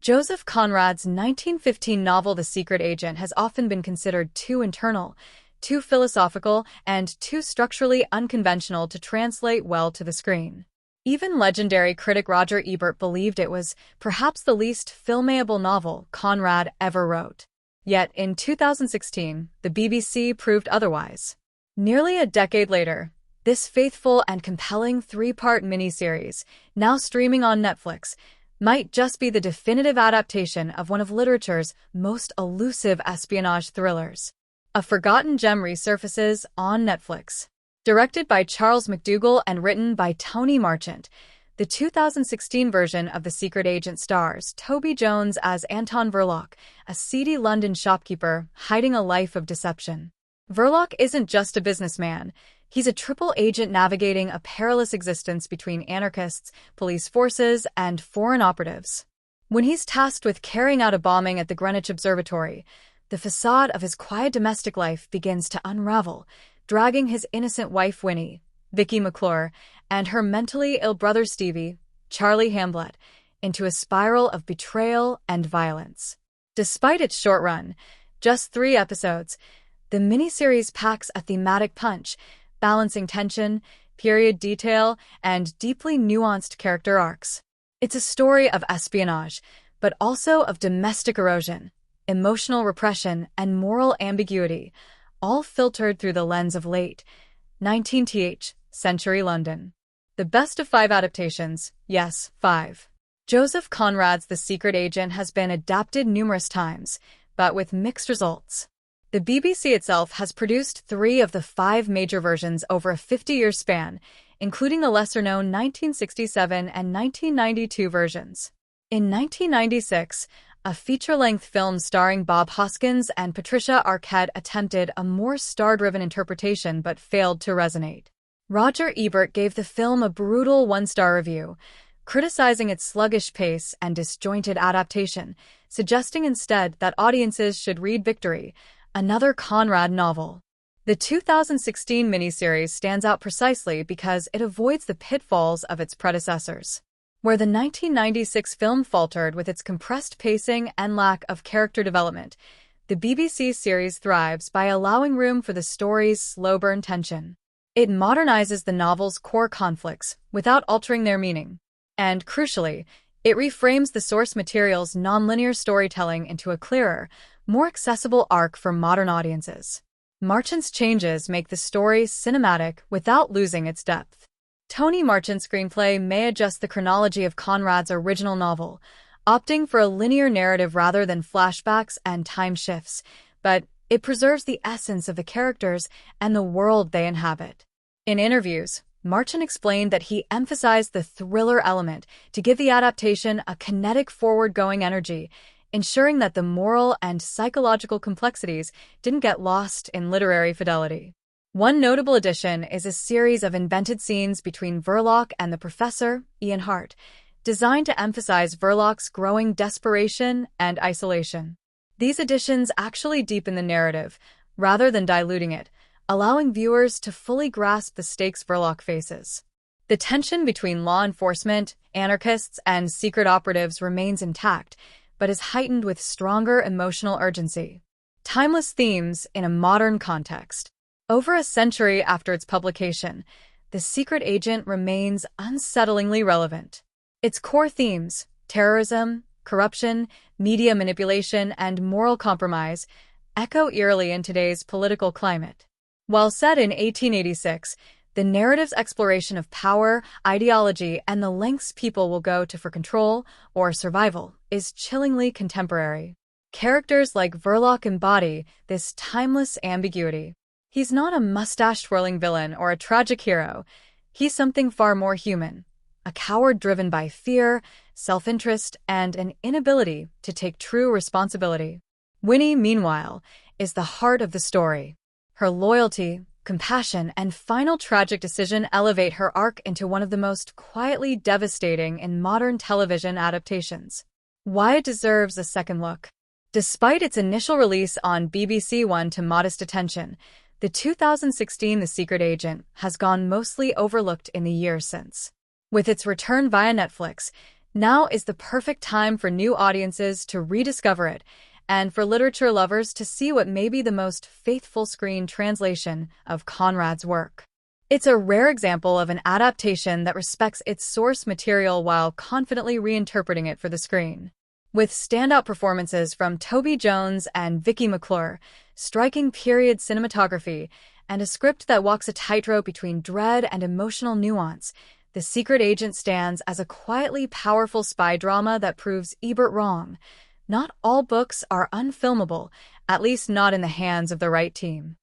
Joseph Conrad's 1915 novel The Secret Agent has often been considered too internal, too philosophical, and too structurally unconventional to translate well to the screen. Even legendary critic Roger Ebert believed it was perhaps the least filmable novel Conrad ever wrote. Yet in 2016, the BBC proved otherwise. Nearly a decade later, this faithful and compelling three-part miniseries, now streaming on Netflix, might just be the definitive adaptation of one of literature's most elusive espionage thrillers. A forgotten gem resurfaces on Netflix. Directed by Charles McDougall and written by Tony Marchant, the 2016 version of The Secret Agent stars Toby Jones as Anton Verloc, a seedy London shopkeeper hiding a life of deception. Verloc isn't just a businessman. He's a triple agent navigating a perilous existence between anarchists, police forces, and foreign operatives. When he's tasked with carrying out a bombing at the Greenwich Observatory, the facade of his quiet domestic life begins to unravel, dragging his innocent wife Winnie, Vicky McClure, and her mentally ill brother Stevie, Charlie Hamblet, into a spiral of betrayal and violence. Despite its short run, just 3 episodes, the miniseries packs a thematic punch, balancing tension, period detail, and deeply nuanced character arcs. It's a story of espionage, but also of domestic erosion, emotional repression, and moral ambiguity, all filtered through the lens of late 19th century London. The best of 5 adaptations, yes, 5. Joseph Conrad's The Secret Agent has been adapted numerous times, but with mixed results. The BBC itself has produced 3 of the 5 major versions over a 50-year span, including the lesser-known 1967 and 1992 versions. In 1996, a feature-length film starring Bob Hoskins and Patricia Arquette attempted a more star-driven interpretation but failed to resonate. Roger Ebert gave the film a brutal 1-star review, criticizing its sluggish pace and disjointed adaptation, suggesting instead that audiences should read Victory, another Conrad novel. The 2016 miniseries stands out precisely because it avoids the pitfalls of its predecessors. Where the 1996 film faltered with its compressed pacing and lack of character development, the BBC series thrives by allowing room for the story's slow-burn tension. It modernizes the novel's core conflicts without altering their meaning. And, crucially, it reframes the source material's nonlinear storytelling into a clearer, more accessible arc for modern audiences. Marchant's changes make the story cinematic without losing its depth. Tony Marchant's screenplay may adjust the chronology of Conrad's original novel, opting for a linear narrative rather than flashbacks and time shifts, but it preserves the essence of the characters and the world they inhabit. In interviews, Marchant explained that he emphasized the thriller element to give the adaptation a kinetic forward-going energy, ensuring that the moral and psychological complexities didn't get lost in literary fidelity. One notable addition is a series of invented scenes between Verloc and the professor, Ian Hart, designed to emphasize Verloc's growing desperation and isolation. These additions actually deepen the narrative, rather than diluting it, allowing viewers to fully grasp the stakes Verloc faces. The tension between law enforcement, anarchists, and secret operatives remains intact, but is heightened with stronger emotional urgency. Timeless themes in a modern context. Over a century after its publication, The Secret Agent remains unsettlingly relevant. Its core themes, terrorism, corruption, media manipulation, and moral compromise, echo eerily in today's political climate. While set in 1886, the narrative's exploration of power, ideology, and the lengths people will go to for control or survival is chillingly contemporary. Characters like Verloc embody this timeless ambiguity. He's not a mustache-twirling villain or a tragic hero. He's something far more human, a coward driven by fear, self-interest, and an inability to take true responsibility. Winnie, meanwhile, is the heart of the story. Her loyalty, compassion, and final tragic decision elevate her arc into one of the most quietly devastating in modern television adaptations. Why it deserves a second look. Despite its initial release on BBC One to modest attention, the 2016 The Secret Agent has gone mostly overlooked in the years since. With its return via Netflix, Now is the perfect time for new audiences to rediscover it, and for literature lovers to see what may be the most faithful screen translation of Conrad's work. It's a rare example of an adaptation that respects its source material while confidently reinterpreting it for the screen. With standout performances from Toby Jones and Vicky McClure, striking period cinematography, and a script that walks a tightrope between dread and emotional nuance, The Secret Agent stands as a quietly powerful spy drama that proves Ebert wrong. Not all books are unfilmable, at least not in the hands of the right team.